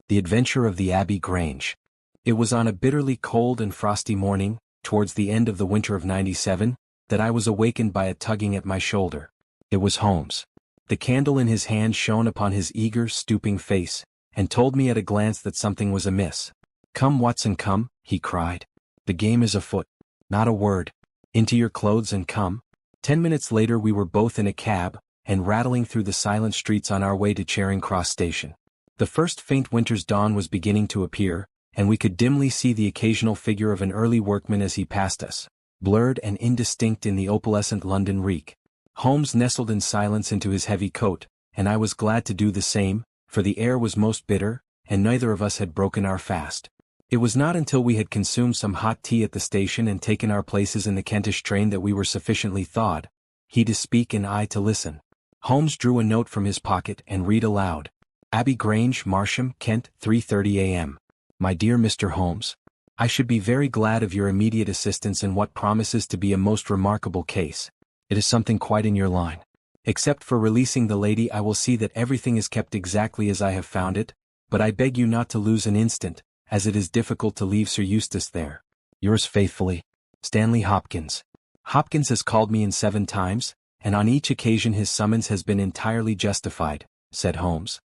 The Adventure of the Abbey Grange. It was on a bitterly cold and frosty morning, towards the end of the winter of '97, that I was awakened by a tugging at my shoulder. It was Holmes. The candle in his hand shone upon his eager, stooping face, and told me at a glance that something was amiss. "Come, Watson, come," he cried. "The game is afoot. Not a word. Into your clothes and come." 10 minutes later we were both in a cab, and rattling through the silent streets on our way to Charing Cross Station. The first faint winter's dawn was beginning to appear, and we could dimly see the occasional figure of an early workman as he passed us, blurred and indistinct in the opalescent London reek. Holmes nestled in silence into his heavy coat, and I was glad to do the same, for the air was most bitter, and neither of us had broken our fast. It was not until we had consumed some hot tea at the station and taken our places in the Kentish train that we were sufficiently thawed, he to speak and I to listen. Holmes drew a note from his pocket and read aloud. "Abbey Grange, Marsham, Kent, 3:30 a.m. My dear Mr. Holmes, I should be very glad of your immediate assistance in what promises to be a most remarkable case. It is something quite in your line. Except for releasing the lady, I will see that everything is kept exactly as I have found it, but I beg you not to lose an instant, as it is difficult to leave Sir Eustace there. Yours faithfully, Stanley Hopkins." Hopkins has called me in 7 times, and on each occasion his summons has been entirely justified, said Holmes.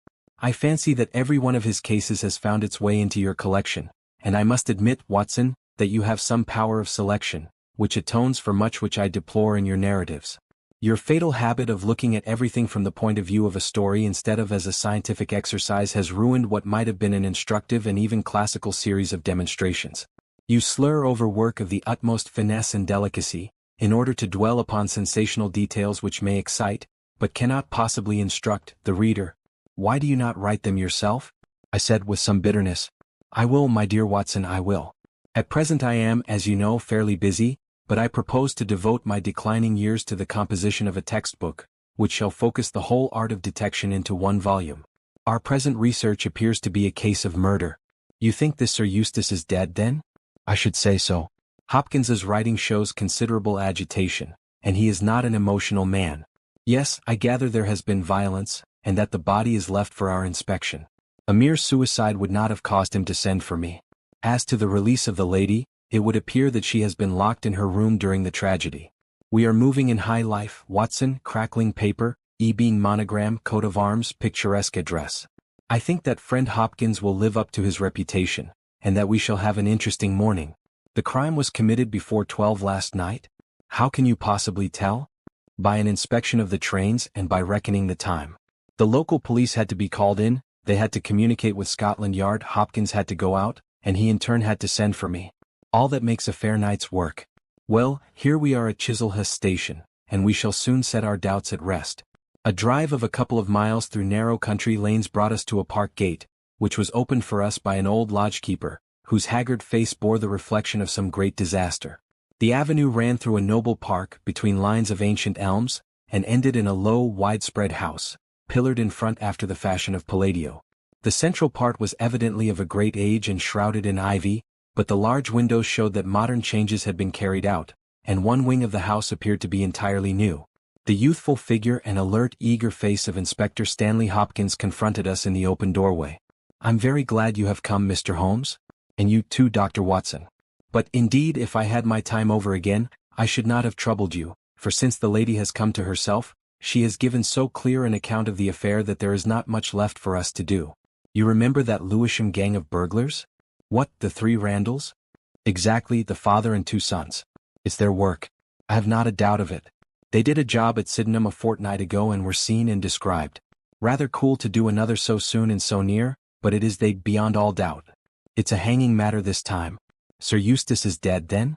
"I fancy that every one of his cases has found its way into your collection, and I must admit, Watson, that you have some power of selection, which atones for much which I deplore in your narratives. Your fatal habit of looking at everything from the point of view of a story instead of as a scientific exercise has ruined what might have been an instructive and even classical series of demonstrations. You slur over work of the utmost finesse and delicacy, in order to dwell upon sensational details which may excite, but cannot possibly instruct, the reader. Why do you not write them yourself?" I said with some bitterness. "I will, my dear Watson, I will. At present I am, as you know, fairly busy, but I propose to devote my declining years to the composition of a textbook, which shall focus the whole art of detection into one volume. Our present research appears to be a case of murder. You think this Sir Eustace is dead, then?" "I should say so. Hopkins's writing shows considerable agitation, and he is not an emotional man. Yes, I gather there has been violence, and that the body is left for our inspection. A mere suicide would not have caused him to send for me. As to the release of the lady, it would appear that she has been locked in her room during the tragedy. We are moving in high life, Watson, crackling paper, e-bean monogram, coat of arms, picturesque address. I think that friend Hopkins will live up to his reputation, and that we shall have an interesting morning. The crime was committed before 12 last night? How can you possibly tell? By an inspection of the trains and by reckoning the time. The local police had to be called in, they had to communicate with Scotland Yard, Hopkins had to go out, and he in turn had to send for me. All that makes a fair night's work. Well, here we are at Chislehurst Station, and we shall soon set our doubts at rest. A drive of a couple of miles through narrow country lanes brought us to a park gate, which was opened for us by an old lodge-keeper, whose haggard face bore the reflection of some great disaster. The avenue ran through a noble park, between lines of ancient elms, and ended in a low, widespread house, pillared in front after the fashion of Palladio. The central part was evidently of a great age and shrouded in ivy, but the large windows showed that modern changes had been carried out, and one wing of the house appeared to be entirely new. The youthful figure and alert, eager face of Inspector Stanley Hopkins confronted us in the open doorway. "I'm very glad you have come, Mr. Holmes. And you too, Dr. Watson. But indeed, if I had my time over again, I should not have troubled you, for since the lady has come to herself, she has given so clear an account of the affair that there is not much left for us to do. You remember that Lewisham gang of burglars? What, the 3 Randalls? Exactly, the father and 2 sons. It's their work. I have not a doubt of it. They did a job at Sydenham a fortnight ago and were seen and described. Rather cool to do another so soon and so near, but it is they beyond all doubt. It's a hanging matter this time. Sir Eustace is dead, then?"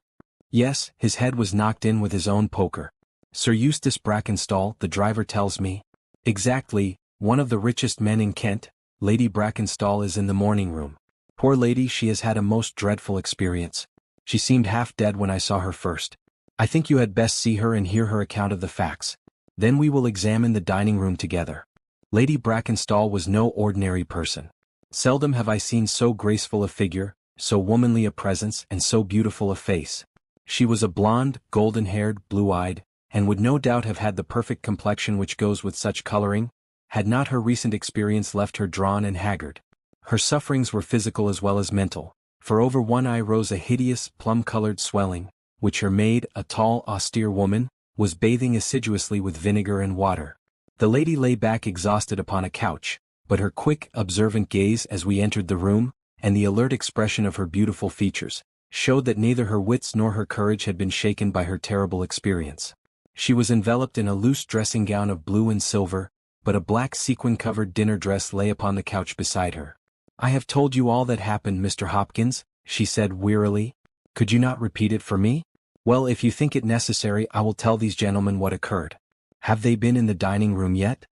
"Yes, his head was knocked in with his own poker. Sir Eustace Brackenstall, the driver tells me." "Exactly, one of the richest men in Kent. Lady Brackenstall is in the morning room. Poor lady, she has had a most dreadful experience. She seemed half dead when I saw her first. I think you had best see her and hear her account of the facts. Then we will examine the dining room together." Lady Brackenstall was no ordinary person. Seldom have I seen so graceful a figure, so womanly a presence, and so beautiful a face. She was a blonde, golden-haired, blue-eyed, and would no doubt have had the perfect complexion which goes with such coloring, had not her recent experience left her drawn and haggard. Her sufferings were physical as well as mental, for over one eye rose a hideous, plum-colored swelling, which her maid, a tall, austere woman, was bathing assiduously with vinegar and water. The lady lay back exhausted upon a couch, but her quick, observant gaze as we entered the room, and the alert expression of her beautiful features, showed that neither her wits nor her courage had been shaken by her terrible experience. She was enveloped in a loose dressing gown of blue and silver, but a black sequin-covered dinner dress lay upon the couch beside her. "I have told you all that happened, Mr. Hopkins," she said wearily. "Could you not repeat it for me?" "Well, if you think it necessary, I will tell these gentlemen what occurred. Have they been in the dining-room yet?"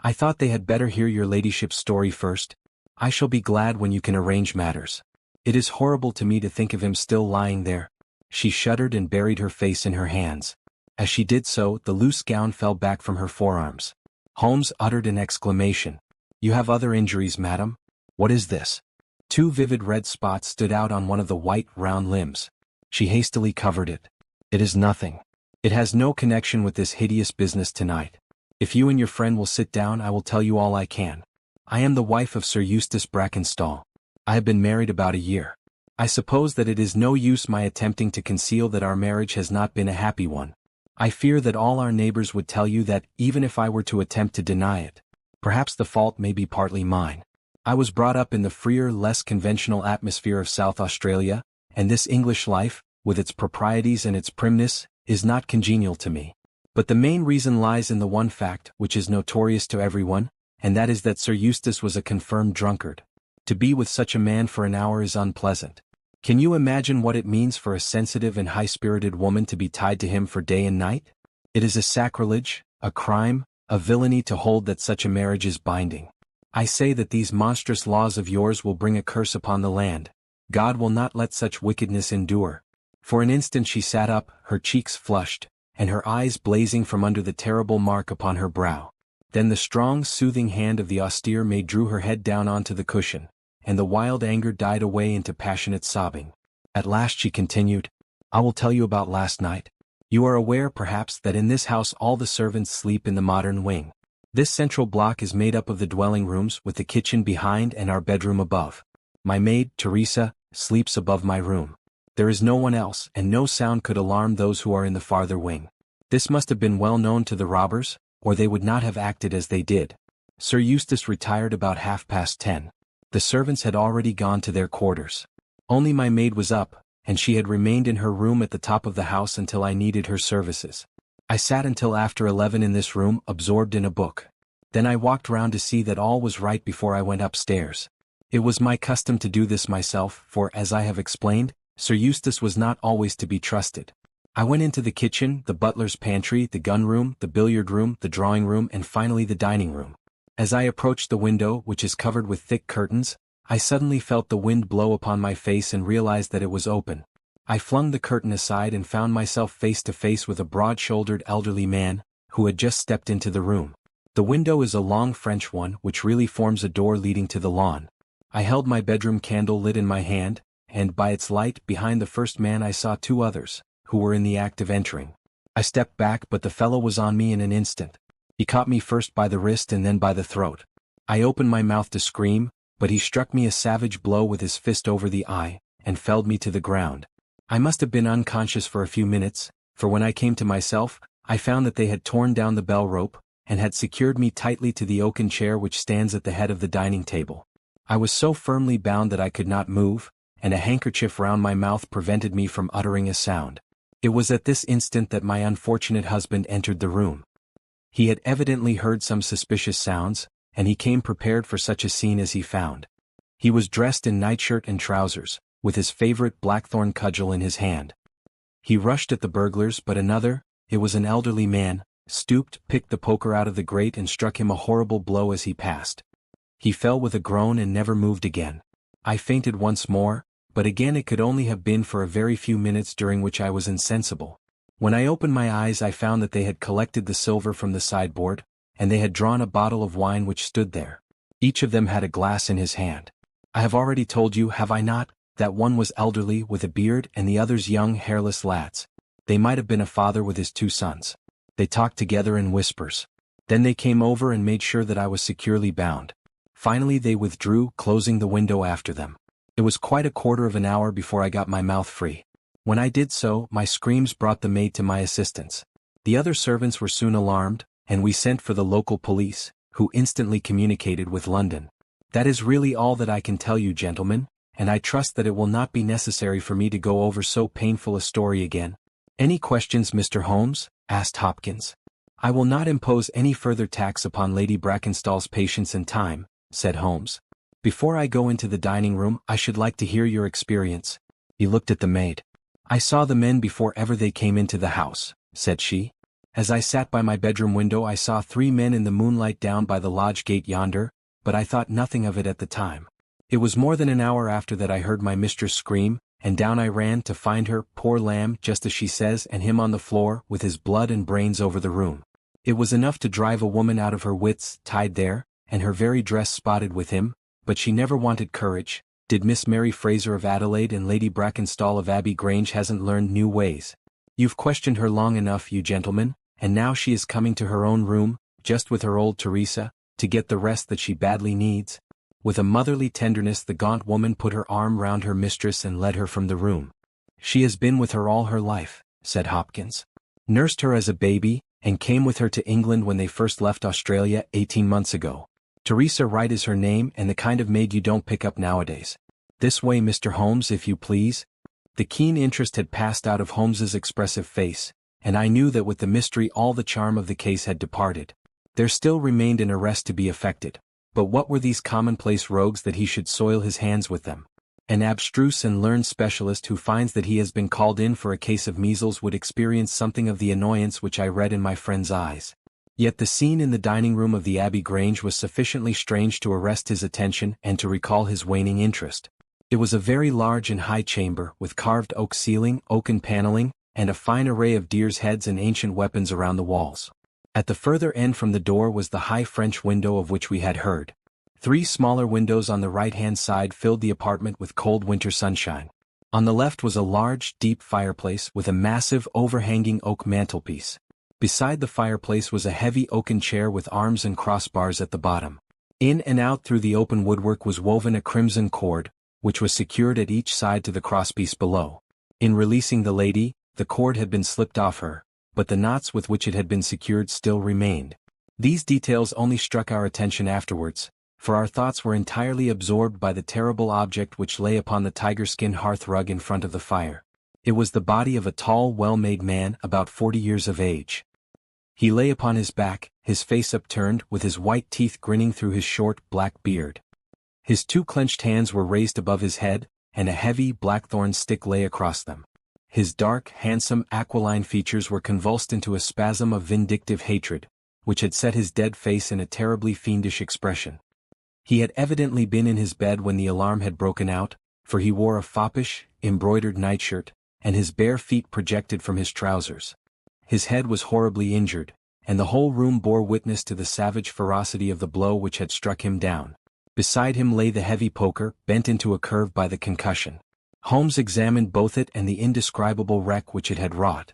"I thought they had better hear your ladyship's story first. I shall be glad when you can arrange matters. It is horrible to me to think of him still lying there." She shuddered and buried her face in her hands. As she did so, the loose gown fell back from her forearms. Holmes uttered an exclamation. "You have other injuries, madam? What is this?" Two vivid red spots stood out on one of the white, round limbs. She hastily covered it. "It is nothing. It has no connection with this hideous business tonight. If you and your friend will sit down, I will tell you all I can. I am the wife of Sir Eustace Brackenstall. I have been married about a year. I suppose that it is no use my attempting to conceal that our marriage has not been a happy one. I fear that all our neighbors would tell you that, even if I were to attempt to deny it, perhaps the fault may be partly mine. I was brought up in the freer, less conventional atmosphere of South Australia, and this English life, with its proprieties and its primness, is not congenial to me. But the main reason lies in the one fact which is notorious to everyone, and that is that Sir Eustace was a confirmed drunkard. To be with such a man for an hour is unpleasant. Can you imagine what it means for a sensitive and high-spirited woman to be tied to him for day and night? It is a sacrilege, a crime, a villainy to hold that such a marriage is binding. I say that these monstrous laws of yours will bring a curse upon the land. God will not let such wickedness endure." For an instant she sat up, her cheeks flushed, and her eyes blazing from under the terrible mark upon her brow. Then the strong, soothing hand of the austere maid drew her head down onto the cushion, and the wild anger died away into passionate sobbing. At last she continued, "I will tell you about last night. You are aware, perhaps, that in this house all the servants sleep in the modern wing. This central block is made up of the dwelling rooms, with the kitchen behind and our bedroom above. My maid, Teresa, sleeps above my room. There is no one else, and no sound could alarm those who are in the farther wing. This must have been well known to the robbers, or they would not have acted as they did. Sir Eustace retired about 10:30. The servants had already gone to their quarters. Only my maid was up, and she had remained in her room at the top of the house until I needed her services. I sat until after 11 in this room, absorbed in a book. Then I walked round to see that all was right before I went upstairs. It was my custom to do this myself, for, as I have explained, Sir Eustace was not always to be trusted. I went into the kitchen, the butler's pantry, the gun room, the billiard room, the drawing room, and finally the dining room. As I approached the window, which is covered with thick curtains, I suddenly felt the wind blow upon my face and realized that it was open. I flung the curtain aside and found myself face to face with a broad-shouldered elderly man, who had just stepped into the room. The window is a long French one which really forms a door leading to the lawn. I held my bedroom candle lit in my hand, and by its light, behind the first man I saw two others, who were in the act of entering. I stepped back, but the fellow was on me in an instant. He caught me first by the wrist and then by the throat. I opened my mouth to scream, but he struck me a savage blow with his fist over the eye, and felled me to the ground. I must have been unconscious for a few minutes, for when I came to myself, I found that they had torn down the bell rope, and had secured me tightly to the oaken chair which stands at the head of the dining table. I was so firmly bound that I could not move, and a handkerchief round my mouth prevented me from uttering a sound. It was at this instant that my unfortunate husband entered the room. He had evidently heard some suspicious sounds, and he came prepared for such a scene as he found. He was dressed in nightshirt and trousers, with his favorite blackthorn cudgel in his hand. He rushed at the burglars, but another, it was an elderly man, stooped, picked the poker out of the grate and struck him a horrible blow as he passed. He fell with a groan and never moved again. I fainted once more, but again it could only have been for a very few minutes, during which I was insensible. When I opened my eyes I found that they had collected the silver from the sideboard, and they had drawn a bottle of wine which stood there. Each of them had a glass in his hand. I have already told you, have I not, that one was elderly with a beard and the others young hairless lads. They might have been a father with his two sons. They talked together in whispers. Then they came over and made sure that I was securely bound. Finally they withdrew, closing the window after them. It was quite a quarter of an hour before I got my mouth free. When I did so, my screams brought the maid to my assistance. The other servants were soon alarmed, and we sent for the local police, who instantly communicated with London. That is really all that I can tell you, gentlemen, and I trust that it will not be necessary for me to go over so painful a story again. Any questions, Mr. Holmes? Asked Hopkins. I will not impose any further tax upon Lady Brackenstall's patience and time, said Holmes. Before I go into the dining room, I should like to hear your experience. He looked at the maid. I saw the men before ever they came into the house, said she. As I sat by my bedroom window I saw 3 men in the moonlight down by the lodge gate yonder, but I thought nothing of it at the time. It was more than an hour after that I heard my mistress scream, and down I ran to find her, poor lamb, just as she says, and him on the floor, with his blood and brains over the room. It was enough to drive a woman out of her wits, tied there, and her very dress spotted with him, but she never wanted courage. Did Miss Mary Fraser of Adelaide and Lady Brackenstall of Abbey Grange hasn't learned new ways. You've questioned her long enough, you gentlemen, and now she is coming to her own room, just with her old Teresa, to get the rest that she badly needs. With a motherly tenderness the gaunt woman put her arm round her mistress and led her from the room. She has been with her all her life, said Hopkins. Nursed her as a baby, and came with her to England when they first left Australia 18 months ago. Teresa Wright is her name, and the kind of maid you don't pick up nowadays. This way, Mr. Holmes, if you please. The keen interest had passed out of Holmes's expressive face, and I knew that with the mystery all the charm of the case had departed. There still remained an arrest to be effected. But what were these commonplace rogues that he should soil his hands with them? An abstruse and learned specialist who finds that he has been called in for a case of measles would experience something of the annoyance which I read in my friend's eyes. Yet the scene in the dining room of the Abbey Grange was sufficiently strange to arrest his attention and to recall his waning interest. It was a very large and high chamber, with carved oak ceiling, oaken paneling, and a fine array of deer's heads and ancient weapons around the walls. At the further end from the door was the high French window of which we had heard. 3 smaller windows on the right-hand side filled the apartment with cold winter sunshine. On the left was a large, deep fireplace with a massive, overhanging oak mantelpiece. Beside the fireplace was a heavy oaken chair with arms and crossbars at the bottom. In and out through the open woodwork was woven a crimson cord, which was secured at each side to the crosspiece below. In releasing the lady, the cord had been slipped off her, but the knots with which it had been secured still remained. These details only struck our attention afterwards, for our thoughts were entirely absorbed by the terrible object which lay upon the tiger-skin hearth rug in front of the fire. It was the body of a tall, well-made man about 40 years of age. He lay upon his back, his face upturned, with his white teeth grinning through his short, black beard. His 2 clenched hands were raised above his head, and a heavy, blackthorn stick lay across them. His dark, handsome, aquiline features were convulsed into a spasm of vindictive hatred, which had set his dead face in a terribly fiendish expression. He had evidently been in his bed when the alarm had broken out, for he wore a foppish, embroidered nightshirt, and his bare feet projected from his trousers. His head was horribly injured, and the whole room bore witness to the savage ferocity of the blow which had struck him down. Beside him lay the heavy poker, bent into a curve by the concussion. Holmes examined both it and the indescribable wreck which it had wrought.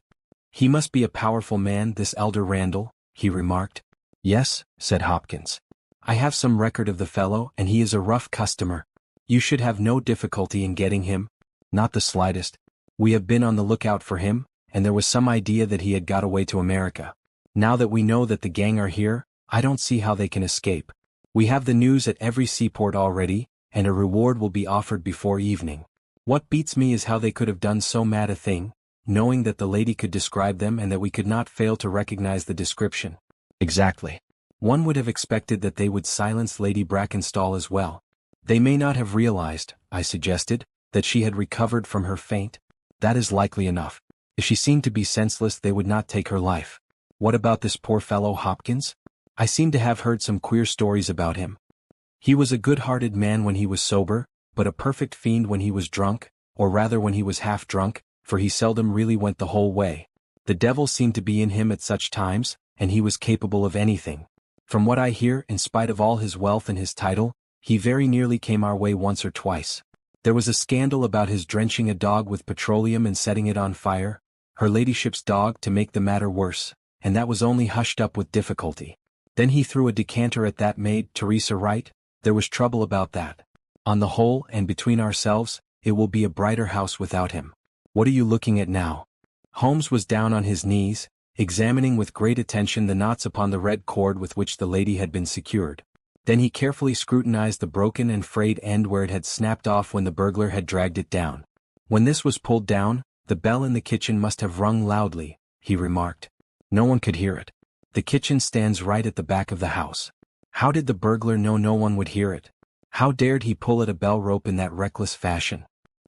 He must be a powerful man, this elder Randall, he remarked. Yes, said Hopkins. I have some record of the fellow, and he is a rough customer. You should have no difficulty in getting him. Not the slightest. We have been on the lookout for him, and there was some idea that he had got away to America. Now that we know that the gang are here, I don't see how they can escape. We have the news at every seaport already, and a reward will be offered before evening. What beats me is how they could have done so mad a thing, knowing that the lady could describe them and that we could not fail to recognize the description. Exactly. One would have expected that they would silence Lady Brackenstall as well. They may not have realized, I suggested, that she had recovered from her faint. That is likely enough. If she seemed to be senseless they would not take her life. What about this poor fellow Hopkins? I seem to have heard some queer stories about him. He was a good-hearted man when he was sober, but a perfect fiend when he was drunk, or rather when he was half drunk, for he seldom really went the whole way. The devil seemed to be in him at such times, and he was capable of anything. From what I hear, in spite of all his wealth and his title, he very nearly came our way once or twice. There was a scandal about his drenching a dog with petroleum and setting it on fire, her ladyship's dog, to make the matter worse, and that was only hushed up with difficulty. Then he threw a decanter at that maid, Teresa Wright, There was trouble about that. On the whole, and between ourselves, it will be a brighter house without him. What are you looking at now? Holmes was down on his knees, examining with great attention the knots upon the red cord with which the lady had been secured. Then he carefully scrutinized the broken and frayed end where it had snapped off when the burglar had dragged it down. When this was pulled down, the bell in the kitchen must have rung loudly, he remarked. No one could hear it. The kitchen stands right at the back of the house. How did the burglar know no one would hear it? How dared he pull at a bell rope in that reckless fashion?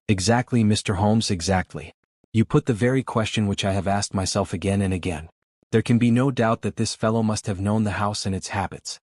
Exactly, Mr. Holmes, exactly. You put the very question which I have asked myself again and again. There can be no doubt that this fellow must have known the house and its habits.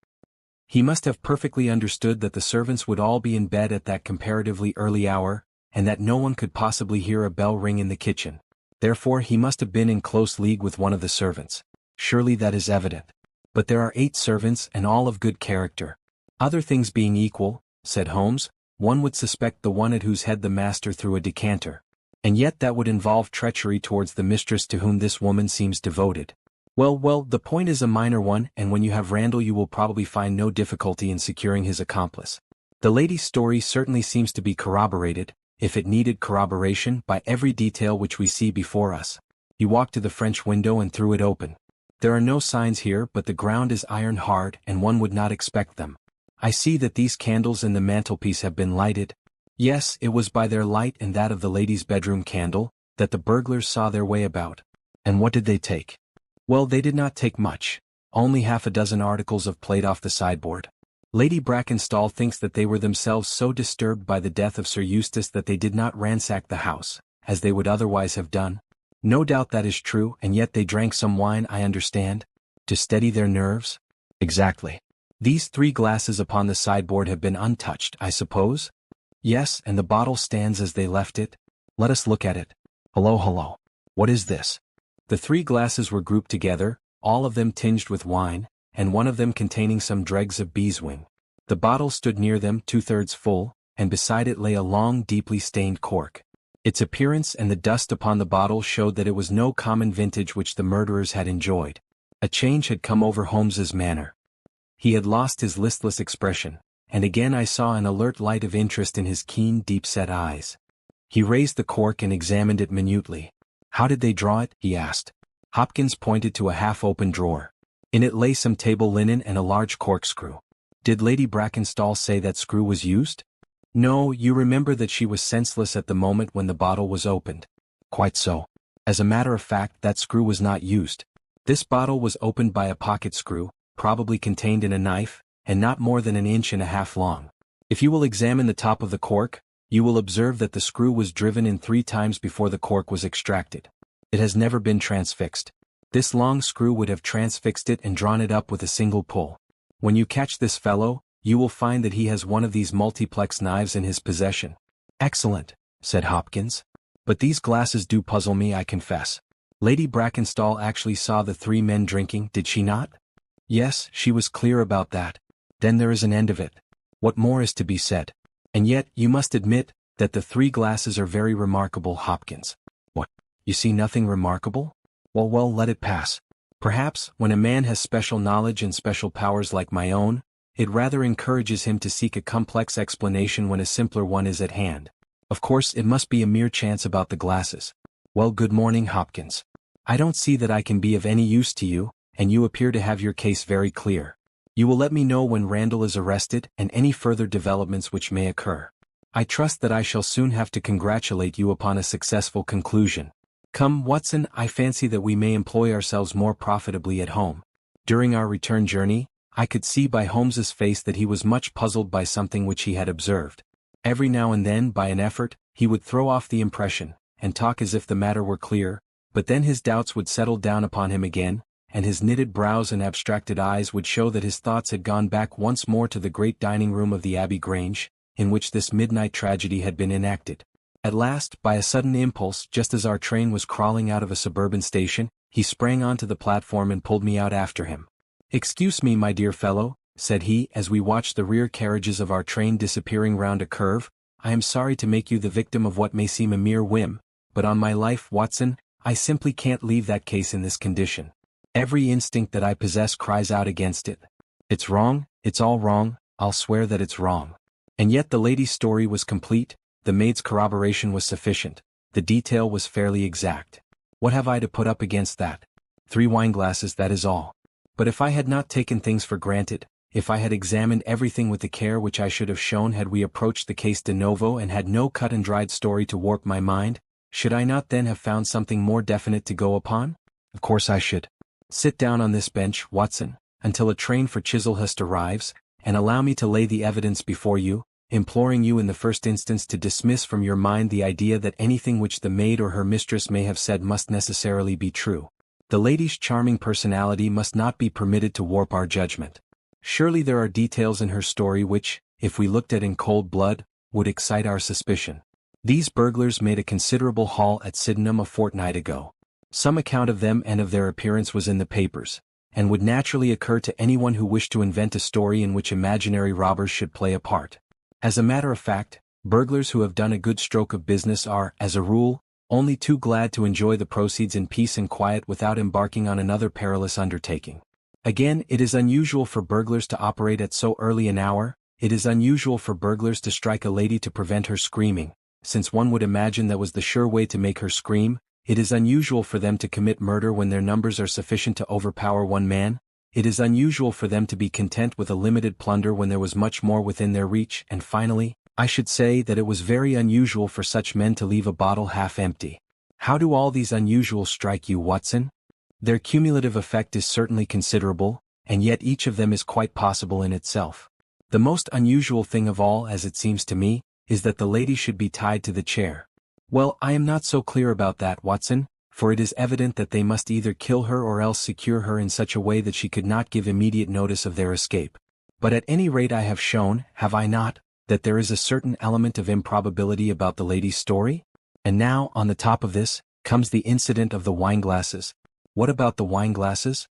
He must have perfectly understood that the servants would all be in bed at that comparatively early hour, and that no one could possibly hear a bell ring in the kitchen. Therefore he must have been in close league with one of the servants. Surely that is evident. But there are 8 servants and all of good character. Other things being equal, said Holmes, one would suspect the one at whose head the master threw a decanter. And yet that would involve treachery towards the mistress to whom this woman seems devoted. Well, the point is a minor one, and when you have Randall you will probably find no difficulty in securing his accomplice. The lady's story certainly seems to be corroborated, if it needed corroboration, by every detail which we see before us. He walked to the French window and threw it open. There are no signs here, but the ground is iron hard and one would not expect them. I see that these candles in the mantelpiece have been lighted. Yes, it was by their light and that of the lady's bedroom candle that the burglars saw their way about. And what did they take? Well, they did not take much. Only half a dozen articles of plate off the sideboard. Lady Brackenstall thinks that they were themselves so disturbed by the death of Sir Eustace that they did not ransack the house, as they would otherwise have done. No doubt that is true, and yet they drank some wine, I understand. To steady their nerves? Exactly. These 3 glasses upon the sideboard have been untouched, I suppose? Yes, and the bottle stands as they left it. Let us look at it. Hello. What is this? The 3 glasses were grouped together, all of them tinged with wine, and one of them containing some dregs of beeswing. The bottle stood near them 2/3 full, and beside it lay a long, deeply stained cork. Its appearance and the dust upon the bottle showed that it was no common vintage which the murderers had enjoyed. A change had come over Holmes's manner. He had lost his listless expression, and again I saw an alert light of interest in his keen, deep-set eyes. He raised the cork and examined it minutely. How did they draw it? He asked. Hopkins pointed to a half-open drawer. In it lay some table linen and a large corkscrew. Did Lady Brackenstall say that screw was used? No, you remember that she was senseless at the moment when the bottle was opened. Quite so. As a matter of fact, that screw was not used. This bottle was opened by a pocket screw, probably contained in a knife, and not more than 1.5 inches long. If you will examine the top of the cork, you will observe that the screw was driven in 3 times before the cork was extracted. It has never been transfixed. This long screw would have transfixed it and drawn it up with a single pull. When you catch this fellow, you will find that he has one of these multiplex knives in his possession. Excellent, said Hopkins. But these glasses do puzzle me, I confess. Lady Brackenstall actually saw the 3 men drinking, did she not? Yes, she was clear about that. Then there is an end of it. What more is to be said? And yet, you must admit, that the 3 glasses are very remarkable, Hopkins. What? You see nothing remarkable? Well, let it pass. Perhaps, when a man has special knowledge and special powers like my own, it rather encourages him to seek a complex explanation when a simpler one is at hand. Of course, it must be a mere chance about the glasses. Well, good morning, Hopkins. I don't see that I can be of any use to you, and you appear to have your case very clear. You will let me know when Randall is arrested and any further developments which may occur. I trust that I shall soon have to congratulate you upon a successful conclusion. Come, Watson, I fancy that we may employ ourselves more profitably at home. During our return journey, I could see by Holmes's face that he was much puzzled by something which he had observed. Every now and then, by an effort, he would throw off the impression, and talk as if the matter were clear, but then his doubts would settle down upon him again, and his knitted brows and abstracted eyes would show that his thoughts had gone back once more to the great dining room of the Abbey Grange, in which this midnight tragedy had been enacted. At last, by a sudden impulse, just as our train was crawling out of a suburban station, he sprang onto the platform and pulled me out after him. "Excuse me, my dear fellow," said he, as we watched the rear carriages of our train disappearing round a curve, "I am sorry to make you the victim of what may seem a mere whim, but on my life, Watson, I simply can't leave that case in this condition. Every instinct that I possess cries out against it. It's wrong, it's all wrong, I'll swear that it's wrong. And yet the lady's story was complete, the maid's corroboration was sufficient, the detail was fairly exact. What have I to put up against that? 3 wineglasses, that is all. But if I had not taken things for granted, if I had examined everything with the care which I should have shown had we approached the case de novo and had no cut-and-dried story to warp my mind, should I not then have found something more definite to go upon? Of course I should. Sit down on this bench, Watson, until a train for Chislehurst arrives, and allow me to lay the evidence before you, imploring you in the first instance to dismiss from your mind the idea that anything which the maid or her mistress may have said must necessarily be true. The lady's charming personality must not be permitted to warp our judgment. Surely there are details in her story which, if we looked at in cold blood, would excite our suspicion. These burglars made a considerable haul at Sydenham a fortnight ago. Some account of them and of their appearance was in the papers, and would naturally occur to anyone who wished to invent a story in which imaginary robbers should play a part. As a matter of fact, burglars who have done a good stroke of business are, as a rule, only too glad to enjoy the proceeds in peace and quiet without embarking on another perilous undertaking. Again, it is unusual for burglars to operate at so early an hour, it is unusual for burglars to strike a lady to prevent her screaming, since one would imagine that was the sure way to make her scream. It is unusual for them to commit murder when their numbers are sufficient to overpower one man. It is unusual for them to be content with a limited plunder when there was much more within their reach, and finally, I should say that it was very unusual for such men to leave a bottle half empty. How do all these unusuals strike you, Watson? Their cumulative effect is certainly considerable, and yet each of them is quite possible in itself. The most unusual thing of all, as it seems to me, is that the lady should be tied to the chair. Well, I am not so clear about that, Watson, for it is evident that they must either kill her or else secure her in such a way that she could not give immediate notice of their escape. But at any rate I have shown, have I not, that there is a certain element of improbability about the lady's story? And now, on the top of this, comes the incident of the wineglasses. What about the wineglasses?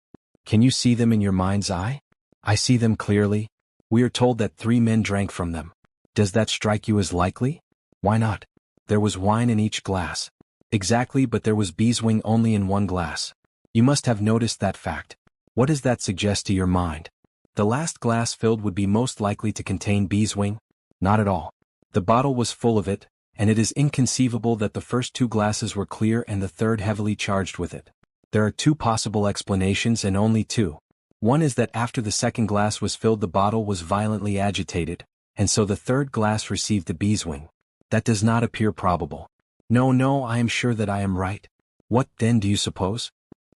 Can you see them in your mind's eye? I see them clearly. We are told that 3 men drank from them. Does that strike you as likely? Why not? There was wine in each glass. Exactly, but there was beeswing only in one glass. You must have noticed that fact. What does that suggest to your mind? The last glass filled would be most likely to contain beeswing? Not at all. The bottle was full of it, and it is inconceivable that the first 2 glasses were clear and the third heavily charged with it. There are 2 possible explanations and only 2. One is that after the second glass was filled the bottle was violently agitated, and so the third glass received the beeswing. That does not appear probable. No, I am sure that I am right. What, then, do you suppose?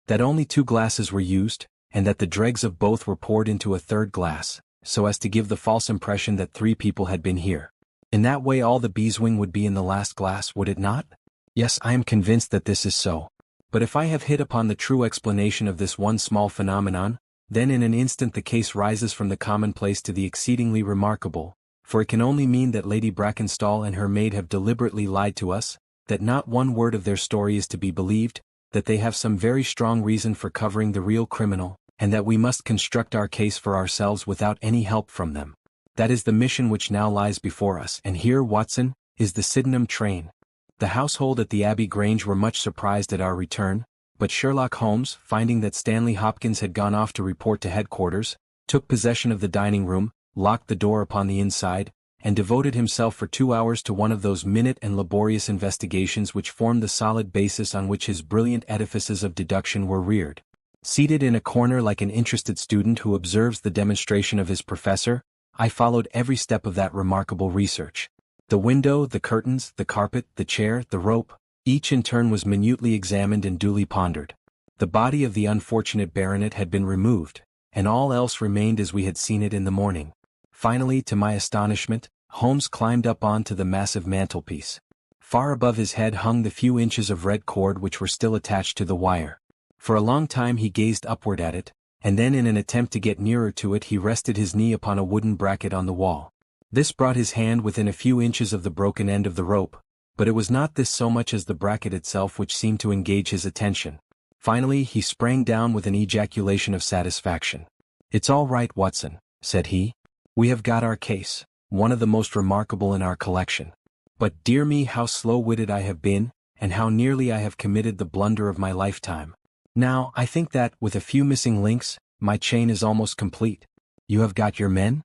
That only 2 glasses were used, and that the dregs of both were poured into a third glass, so as to give the false impression that 3 people had been here. In that way all the beeswing would be in the last glass, would it not? Yes, I am convinced that this is so. But if I have hit upon the true explanation of this one small phenomenon, then in an instant the case rises from the commonplace to the exceedingly remarkable, for it can only mean that Lady Brackenstall and her maid have deliberately lied to us, that not one word of their story is to be believed, that they have some very strong reason for covering the real criminal, and that we must construct our case for ourselves without any help from them. That is the mission which now lies before us, and here, Watson, is the Sydenham train. The household at the Abbey Grange were much surprised at our return, but Sherlock Holmes, finding that Stanley Hopkins had gone off to report to headquarters, took possession of the dining room, locked the door upon the inside, and devoted himself for 2 hours to one of those minute and laborious investigations which formed the solid basis on which his brilliant edifices of deduction were reared. Seated in a corner like an interested student who observes the demonstration of his professor, I followed every step of that remarkable research. The window, the curtains, the carpet, the chair, the rope, each in turn was minutely examined and duly pondered. The body of the unfortunate baronet had been removed, and all else remained as we had seen it in the morning. Finally, to my astonishment, Holmes climbed up on to the massive mantelpiece. Far above his head hung the few inches of red cord which were still attached to the wire. For a long time he gazed upward at it, and then in an attempt to get nearer to it he rested his knee upon a wooden bracket on the wall. This brought his hand within a few inches of the broken end of the rope, but it was not this so much as the bracket itself which seemed to engage his attention. Finally he sprang down with an ejaculation of satisfaction. "It's all right, Watson," said he. "We have got our case, one of the most remarkable in our collection. But dear me, how slow-witted I have been, and how nearly I have committed the blunder of my lifetime. Now, I think that, with a few missing links, my chain is almost complete. You have got your men?"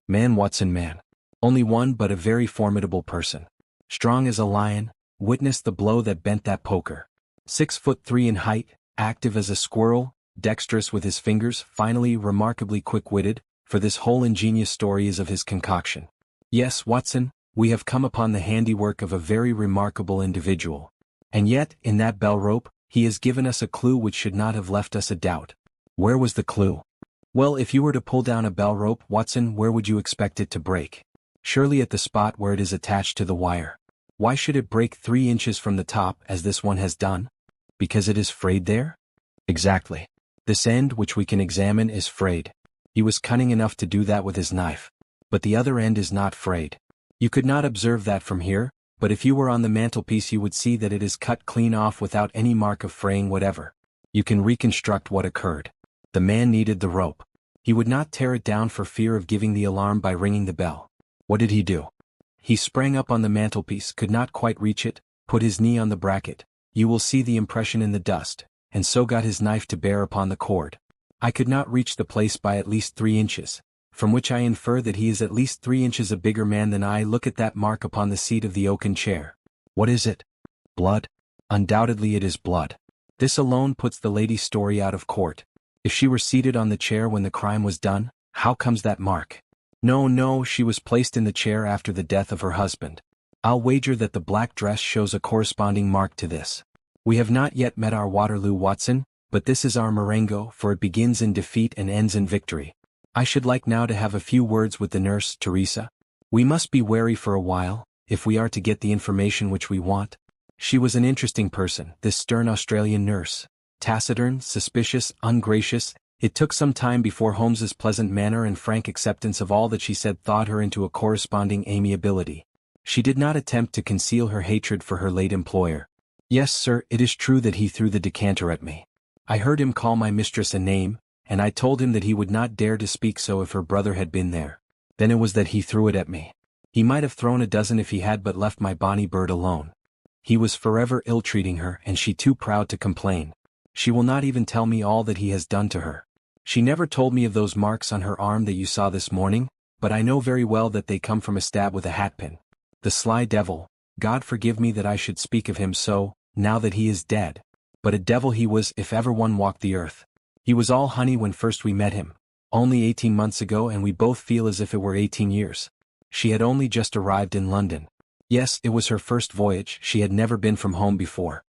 Man, Watson, man. Only one, but a very formidable person. Strong as a lion, witness the blow that bent that poker. 6'3" in height, active as a squirrel, dexterous with his fingers, finally remarkably quick-witted, for this whole ingenious story is of his concoction. Yes, Watson, we have come upon the handiwork of a very remarkable individual. And yet, in that bell rope, he has given us a clue which should not have left us a doubt. Where was the clue? Well, if you were to pull down a bell rope, Watson, where would you expect it to break? Surely at the spot where it is attached to the wire. Why should it break 3 inches from the top as this one has done? Because it is frayed there? Exactly. This end which we can examine is frayed. He was cunning enough to do that with his knife. But the other end is not frayed. You could not observe that from here, but if you were on the mantelpiece you would see that it is cut clean off without any mark of fraying whatever. You can reconstruct what occurred. The man needed the rope. He would not tear it down for fear of giving the alarm by ringing the bell. What did he do? He sprang up on the mantelpiece, could not quite reach it, put his knee on the bracket, you will see the impression in the dust, and so got his knife to bear upon the cord. I could not reach the place by at least 3 inches, from which I infer that he is at least 3 inches a bigger man than I. Look at that mark upon the seat of the oaken chair. What is it? Blood? Undoubtedly it is blood. This alone puts the lady's story out of court. If she were seated on the chair when the crime was done, how comes that mark? No, she was placed in the chair after the death of her husband. I'll wager that the black dress shows a corresponding mark to this. We have not yet met our Waterloo, Watson, but this is our Marengo, for it begins in defeat and ends in victory. I should like now to have a few words with the nurse, Teresa. We must be wary for a while, if we are to get the information which we want. She was an interesting person, this stern Australian nurse. Taciturn, suspicious, ungracious. It took some time before Holmes's pleasant manner and frank acceptance of all that she said thawed her into a corresponding amiability. She did not attempt to conceal her hatred for her late employer. Yes, sir, it is true that he threw the decanter at me. I heard him call my mistress a name, and I told him that he would not dare to speak so if her brother had been there. Then it was that he threw it at me. He might have thrown a dozen if he had but left my bonny bird alone. He was forever ill-treating her, and she too proud to complain. She will not even tell me all that he has done to her. She never told me of those marks on her arm that you saw this morning, but I know very well that they come from a stab with a hatpin. The sly devil, God forgive me that I should speak of him so, now that he is dead. But a devil he was if ever one walked the earth. He was all honey when first we met him, only 18 months ago, and we both feel as if it were 18 years. She had only just arrived in London. Yes, it was her first voyage, she had never been from home before.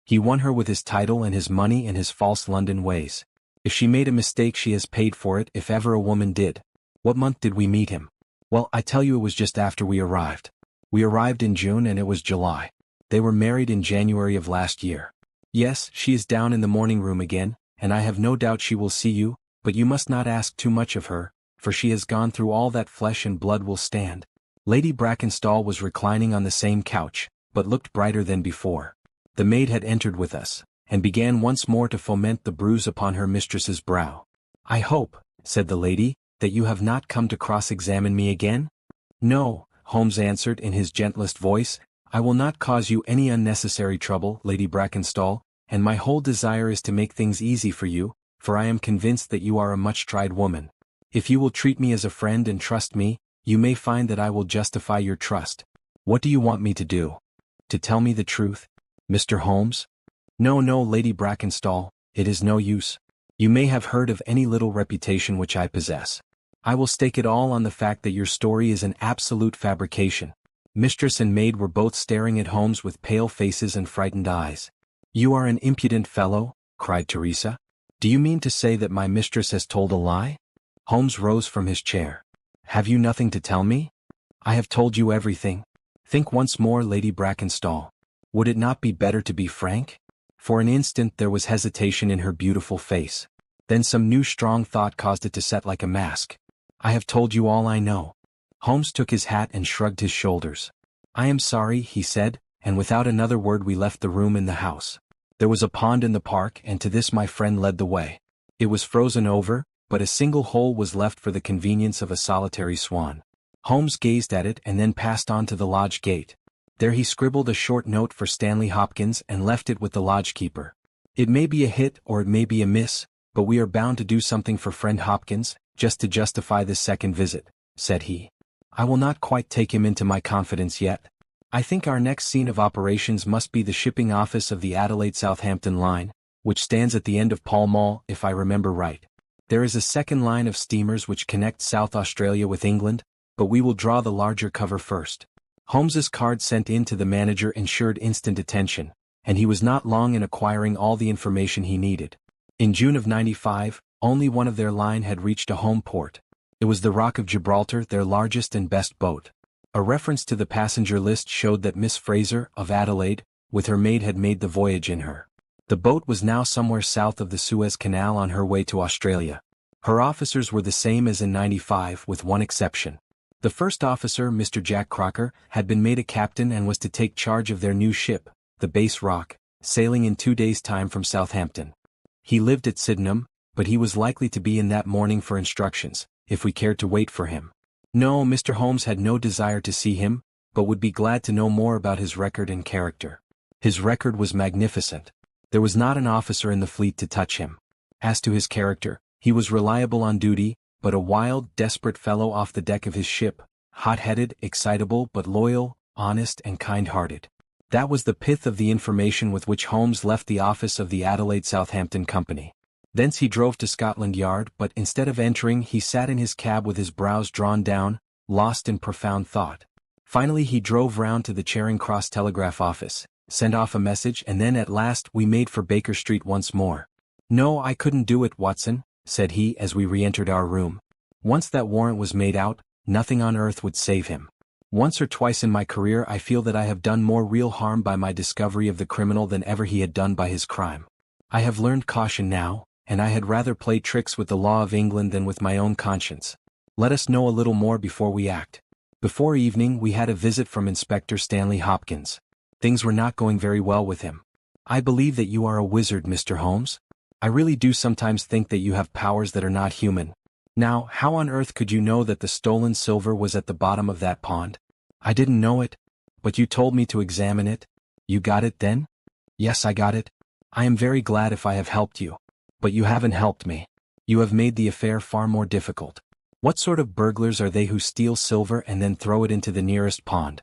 He won her with his title and his money and his false London ways. If she made a mistake she has paid for it if ever a woman did. What month did we meet him? Well, I tell you it was just after we arrived. We arrived in June and it was July. They were married in January of last year. Yes, she is down in the morning room again, and I have no doubt she will see you, but you must not ask too much of her, for she has gone through all that flesh and blood will stand. Lady Brackenstall was reclining on the same couch, but looked brighter than before. The maid had entered with us, and began once more to foment the bruise upon her mistress's brow. I hope, said the lady, that you have not come to cross-examine me again? No, Holmes answered in his gentlest voice, I will not cause you any unnecessary trouble, Lady Brackenstall, and my whole desire is to make things easy for you, for I am convinced that you are a much-tried woman. If you will treat me as a friend and trust me, you may find that I will justify your trust. What do you want me to do? To tell me the truth, Mr. Holmes? No, Lady Brackenstall, it is no use. You may have heard of any little reputation which I possess. I will stake it all on the fact that your story is an absolute fabrication. Mistress and maid were both staring at Holmes with pale faces and frightened eyes. You are an impudent fellow, cried Teresa. Do you mean to say that my mistress has told a lie? Holmes rose from his chair. Have you nothing to tell me? I have told you everything. Think once more, Lady Brackenstall. Would it not be better to be frank? For an instant there was hesitation in her beautiful face. Then some new strong thought caused it to set like a mask. I have told you all I know. Holmes took his hat and shrugged his shoulders. I am sorry, he said, and without another word we left the room and the house. There was a pond in the park, and to this my friend led the way. It was frozen over, but a single hole was left for the convenience of a solitary swan. Holmes gazed at it and then passed on to the lodge gate. There he scribbled a short note for Stanley Hopkins and left it with the lodgekeeper. It may be a hit or it may be a miss, but we are bound to do something for friend Hopkins, just to justify this second visit. said he. "I will not quite take him into my confidence yet. I think our next scene of operations must be the shipping office of the Adelaide-Southampton line, which stands at the end of Pall Mall, if I remember right. There is a second line of steamers which connect South Australia with England, but we will draw the larger cover first." Holmes's card sent in to the manager ensured instant attention, and he was not long in acquiring all the information he needed. In June of '95, only one of their line had reached a home port. It was the Rock of Gibraltar, their largest and best boat. A reference to the passenger list showed that Miss Fraser, of Adelaide, with her maid had made the voyage in her. The boat was now somewhere south of the Suez Canal on her way to Australia. Her officers were the same as in '95 with one exception. The first officer, Mr. Jack Crocker, had been made a captain and was to take charge of their new ship, the Base Rock, sailing in 2 days' time from Southampton. He lived at Sydenham, but he was likely to be in that morning for instructions, if we cared to wait for him. No, Mr. Holmes had no desire to see him, but would be glad to know more about his record and character. His record was magnificent. There was not an officer in the fleet to touch him. As to his character, he was reliable on duty, but a wild, desperate fellow off the deck of his ship, hot-headed, excitable but loyal, honest and kind-hearted. That was the pith of the information with which Holmes left the office of the Adelaide-Southampton Company. Thence he drove to Scotland Yard, but instead of entering he sat in his cab with his brows drawn down, lost in profound thought. Finally he drove round to the Charing Cross Telegraph Office, sent off a message, and then at last we made for Baker Street once more. "No, I couldn't do it, Watson," said he as we re-entered our room. "Once that warrant was made out, nothing on earth would save him. Once or twice in my career I feel that I have done more real harm by my discovery of the criminal than ever he had done by his crime. I have learned caution now, and I had rather play tricks with the law of England than with my own conscience. Let us know a little more before we act." Before evening we had a visit from Inspector Stanley Hopkins. Things were not going very well with him. "I believe that you are a wizard, Mr. Holmes. I really do sometimes think that you have powers that are not human. Now, how on earth could you know that the stolen silver was at the bottom of that pond?" "I didn't know it. But you told me to examine it." "You got it then?" "Yes, I got it. I am very glad if I have helped you. But you haven't helped me. You have made the affair far more difficult. What sort of burglars are they who steal silver and then throw it into the nearest pond?"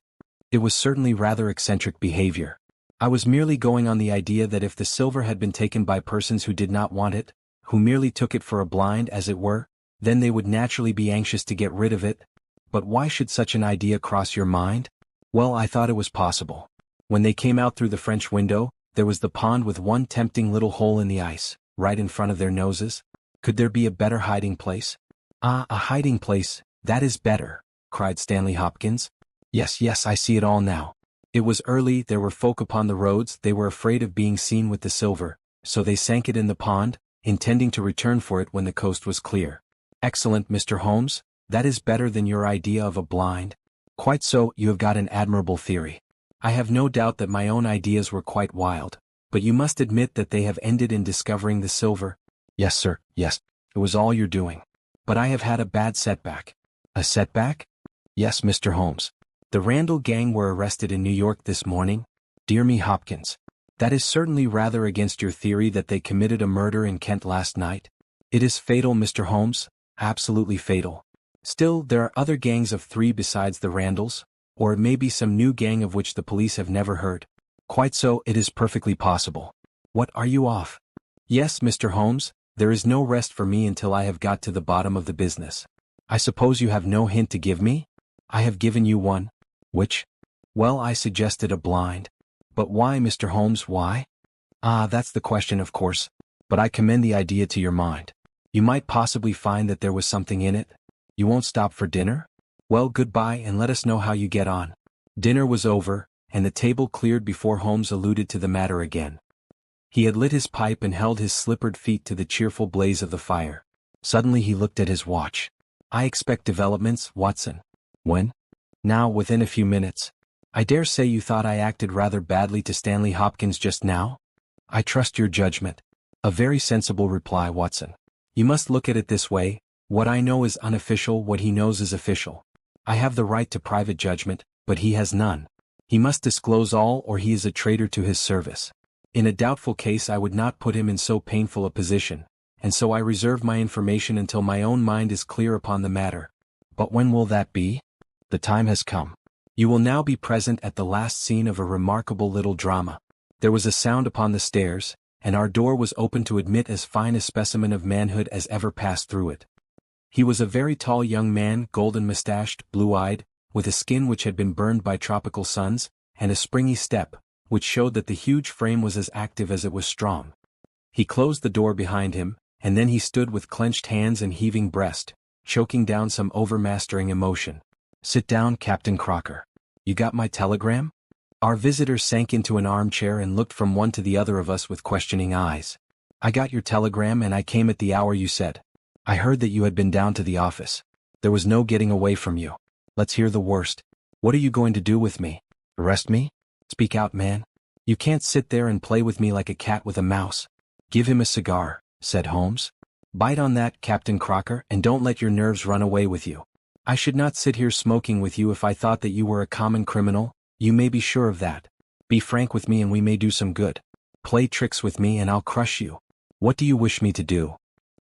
It was certainly rather eccentric behavior. I was merely going on the idea that if the silver had been taken by persons who did not want it, who merely took it for a blind as it were, then they would naturally be anxious to get rid of it. But why should such an idea cross your mind? Well, I thought it was possible. When they came out through the French window, there was the pond with one tempting little hole in the ice, right in front of their noses. Could there be a better hiding place? "Ah, a hiding place, that is better," cried Stanley Hopkins. Yes, I see it all now. It was early, there were folk upon the roads, they were afraid of being seen with the silver, so they sank it in the pond, intending to return for it when the coast was clear. Excellent, Mr. Holmes, that is better than your idea of a blind. Quite so, you have got an admirable theory. I have no doubt that my own ideas were quite wild, but you must admit that they have ended in discovering the silver. Yes, sir, yes, it was all your doing. But I have had a bad setback. A setback? Yes, Mr. Holmes. The Randall gang were arrested in New York this morning. Dear me, Hopkins. That is certainly rather against your theory that they committed a murder in Kent last night. It is fatal, Mr. Holmes, absolutely fatal. Still, there are other gangs of 3 besides the Randalls, or it may be some new gang of which the police have never heard. Quite so, it is perfectly possible. What, are you off? Yes, Mr. Holmes, there is no rest for me until I have got to the bottom of the business. I suppose you have no hint to give me? I have given you one. Which? Well, I suggested a blind. But why, Mr. Holmes, why? Ah, that's the question, of course. But I commend the idea to your mind. You might possibly find that there was something in it. You won't stop for dinner? Well, goodbye, and let us know how you get on. Dinner was over, and the table cleared before Holmes alluded to the matter again. He had lit his pipe and held his slippered feet to the cheerful blaze of the fire. Suddenly he looked at his watch. I expect developments, Watson. When? Now, within a few minutes. I dare say you thought I acted rather badly to Stanley Hopkins just now? I trust your judgment. A very sensible reply, Watson. You must look at it this way. What I know is unofficial, what he knows is official. I have the right to private judgment, but he has none. He must disclose all or he is a traitor to his service. In a doubtful case I would not put him in so painful a position, and so I reserve my information until my own mind is clear upon the matter. But when will that be? The time has come. You will now be present at the last scene of a remarkable little drama. There was a sound upon the stairs, and our door was opened to admit as fine a specimen of manhood as ever passed through it. He was a very tall young man, golden-mustached, blue-eyed, with a skin which had been burned by tropical suns, and a springy step, which showed that the huge frame was as active as it was strong. He closed the door behind him, and then he stood with clenched hands and heaving breast, choking down some overmastering emotion. "Sit down, Captain Crocker. You got my telegram?" Our visitor sank into an armchair and looked from one to the other of us with questioning eyes. "I got your telegram and I came at the hour you said. I heard that you had been down to the office. There was no getting away from you. Let's hear the worst. What are you going to do with me? Arrest me? Speak out, man. You can't sit there and play with me like a cat with a mouse." "Give him a cigar," said Holmes. "Bite on that, Captain Crocker, and don't let your nerves run away with you. I should not sit here smoking with you if I thought that you were a common criminal, you may be sure of that. Be frank with me and we may do some good. Play tricks with me and I'll crush you. What do you wish me to do?"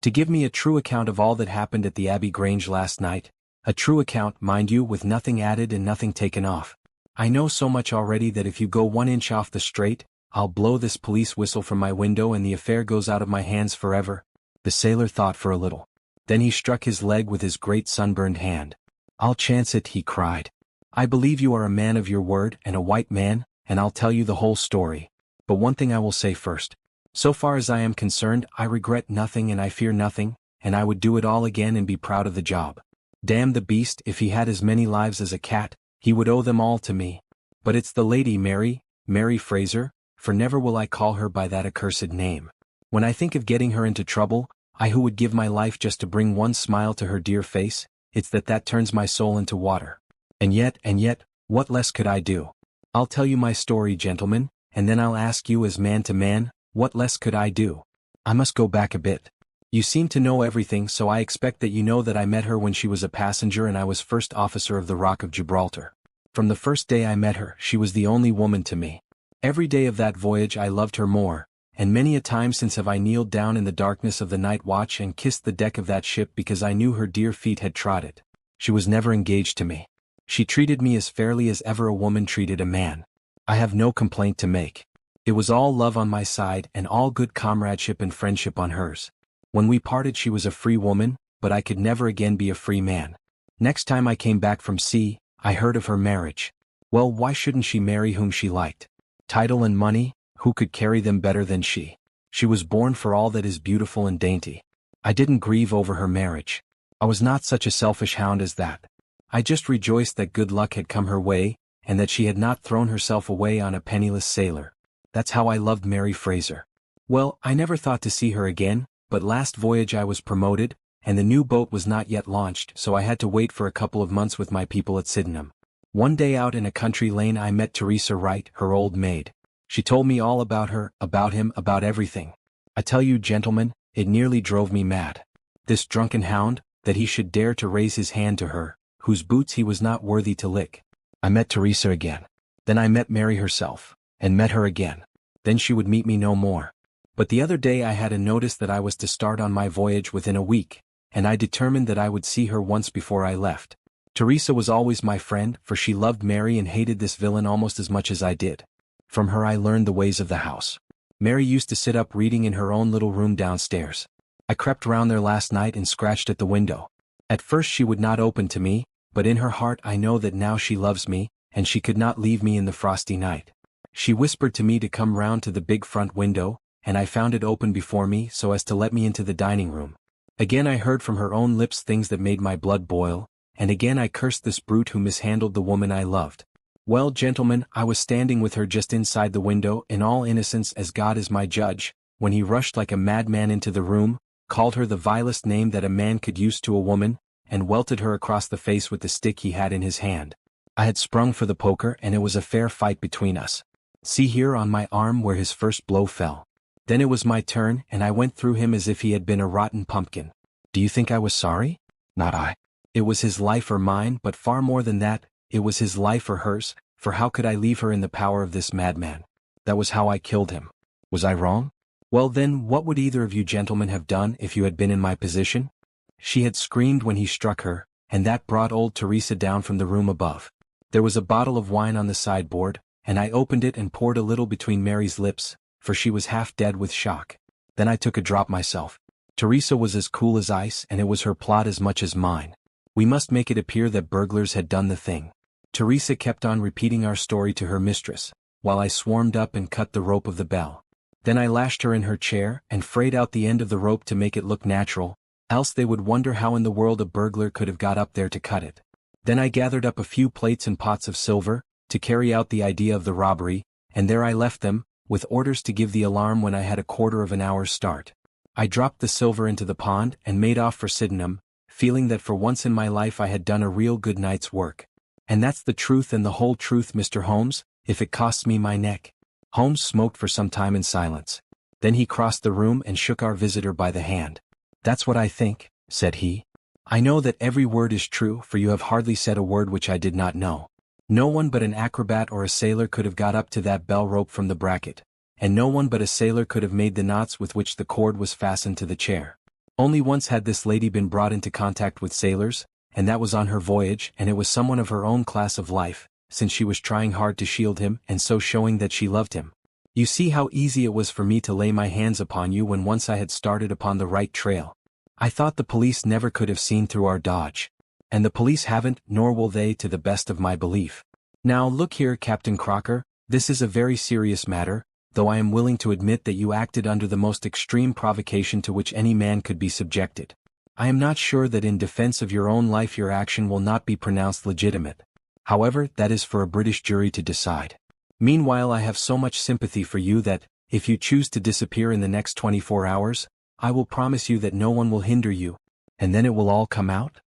"To give me a true account of all that happened at the Abbey Grange last night. A true account, mind you, with nothing added and nothing taken off. I know so much already that if you go 1 inch off the straight, I'll blow this police whistle from my window and the affair goes out of my hands forever." The sailor thought for a little. Then he struck his leg with his great sunburned hand. "I'll chance it," he cried. "I believe you are a man of your word and a white man, and I'll tell you the whole story. But one thing I will say first. So far as I am concerned, I regret nothing and I fear nothing, and I would do it all again and be proud of the job. Damn the beast, if he had as many lives as a cat, he would owe them all to me. But it's the Lady Mary Fraser, for never will I call her by that accursed name. When I think of getting her into trouble, I who would give my life just to bring one smile to her dear face, it's that turns my soul into water. And yet, what less could I do? I'll tell you my story, gentlemen, and then I'll ask you as man to man, what less could I do? I must go back a bit. You seem to know everything, so I expect that you know that I met her when she was a passenger and I was first officer of the Rock of Gibraltar. From the first day I met her, she was the only woman to me. Every day of that voyage I loved her more, and many a time since have I kneeled down in the darkness of the night watch and kissed the deck of that ship because I knew her dear feet had trod it. She was never engaged to me. She treated me as fairly as ever a woman treated a man. I have no complaint to make. It was all love on my side and all good comradeship and friendship on hers. When we parted she was a free woman, but I could never again be a free man. Next time I came back from sea, I heard of her marriage. Well, why shouldn't she marry whom she liked? Title and money, who could carry them better than she? She was born for all that is beautiful and dainty. I didn't grieve over her marriage. I was not such a selfish hound as that. I just rejoiced that good luck had come her way, and that she had not thrown herself away on a penniless sailor. That's how I loved Mary Fraser. Well, I never thought to see her again, but last voyage I was promoted, and the new boat was not yet launched, so I had to wait for a couple of months with my people at Sydenham. One day out in a country lane I met Teresa Wright, her old maid. She told me all about her, about him, about everything. I tell you, gentlemen, it nearly drove me mad. This drunken hound, that he should dare to raise his hand to her, whose boots he was not worthy to lick. I met Teresa again. Then I met Mary herself, and met her again. Then she would meet me no more. But the other day I had a notice that I was to start on my voyage within a week, and I determined that I would see her once before I left. Teresa was always my friend, for she loved Mary and hated this villain almost as much as I did. From her I learned the ways of the house. Mary used to sit up reading in her own little room downstairs. I crept round there last night and scratched at the window. At first she would not open to me, but in her heart I know that now she loves me, and she could not leave me in the frosty night. She whispered to me to come round to the big front window, and I found it open before me so as to let me into the dining room. Again I heard from her own lips things that made my blood boil, and again I cursed this brute who mishandled the woman I loved. Well, gentlemen, I was standing with her just inside the window in all innocence as God is my judge, when he rushed like a madman into the room, called her the vilest name that a man could use to a woman, and welted her across the face with the stick he had in his hand. I had sprung for the poker and it was a fair fight between us. See here on my arm where his first blow fell. Then it was my turn and I went through him as if he had been a rotten pumpkin. Do you think I was sorry? Not I. It was his life or mine, but far more than that, it was his life or hers, for how could I leave her in the power of this madman? That was how I killed him. Was I wrong? Well then, what would either of you gentlemen have done if you had been in my position? She had screamed when he struck her, and that brought old Teresa down from the room above. There was a bottle of wine on the sideboard, and I opened it and poured a little between Mary's lips, for she was half dead with shock. Then I took a drop myself. Teresa was as cool as ice, and it was her plot as much as mine. We must make it appear that burglars had done the thing. Teresa kept on repeating our story to her mistress, while I swarmed up and cut the rope of the bell. Then I lashed her in her chair and frayed out the end of the rope to make it look natural, else they would wonder how in the world a burglar could have got up there to cut it. Then I gathered up a few plates and pots of silver, to carry out the idea of the robbery, and there I left them, with orders to give the alarm when I had a quarter of an hour's start. I dropped the silver into the pond and made off for Sydenham, feeling that for once in my life I had done a real good night's work. And that's the truth and the whole truth, Mr. Holmes, if it costs me my neck. Holmes smoked for some time in silence. Then he crossed the room and shook our visitor by the hand. "That's what I think," said he. "I know that every word is true, for you have hardly said a word which I did not know. No one but an acrobat or a sailor could have got up to that bell rope from the bracket, and no one but a sailor could have made the knots with which the cord was fastened to the chair. Only once had this lady been brought into contact with sailors, and that was on her voyage, and it was someone of her own class of life, since she was trying hard to shield him and so showing that she loved him. You see how easy it was for me to lay my hands upon you when once I had started upon the right trail. I thought the police never could have seen through our dodge. And the police haven't, nor will they, to the best of my belief. Now look here, Captain Crocker, this is a very serious matter, though I am willing to admit that you acted under the most extreme provocation to which any man could be subjected. I am not sure that in defense of your own life your action will not be pronounced legitimate. However, that is for a British jury to decide. Meanwhile, I have so much sympathy for you that, if you choose to disappear in the next 24 hours, I will promise you that no one will hinder you, and then it will all come out?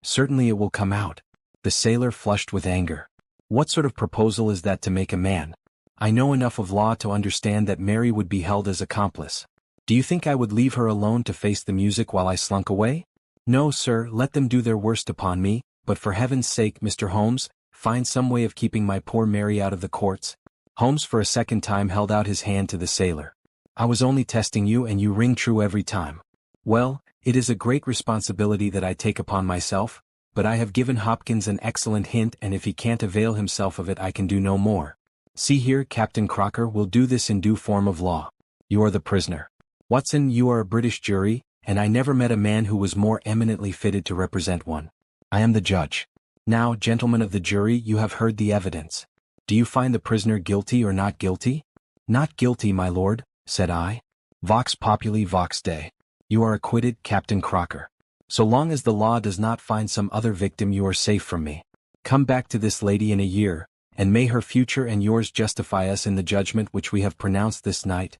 Certainly it will come out. The sailor flushed with anger. What sort of proposal is that to make a man? I know enough of law to understand that Mary would be held as accomplice. Do you think I would leave her alone to face the music while I slunk away? No, sir, let them do their worst upon me, but for heaven's sake, Mr. Holmes, find some way of keeping my poor Mary out of the courts. Holmes for a second time held out his hand to the sailor. I was only testing you, and you ring true every time. Well, it is a great responsibility that I take upon myself, but I have given Hopkins an excellent hint, and if he can't avail himself of it I can do no more. See here, Captain Crocker, we'll do this in due form of law. You are the prisoner. Watson, you are a British jury, and I never met a man who was more eminently fitted to represent one. I am the judge. Now, gentlemen of the jury, you have heard the evidence. Do you find the prisoner guilty or not guilty? Not guilty, my lord, said I. Vox populi vox Dei. You are acquitted, Captain Crocker. So long as the law does not find some other victim you are safe from me. Come back to this lady in a year, and may her future and yours justify us in the judgment which we have pronounced this night,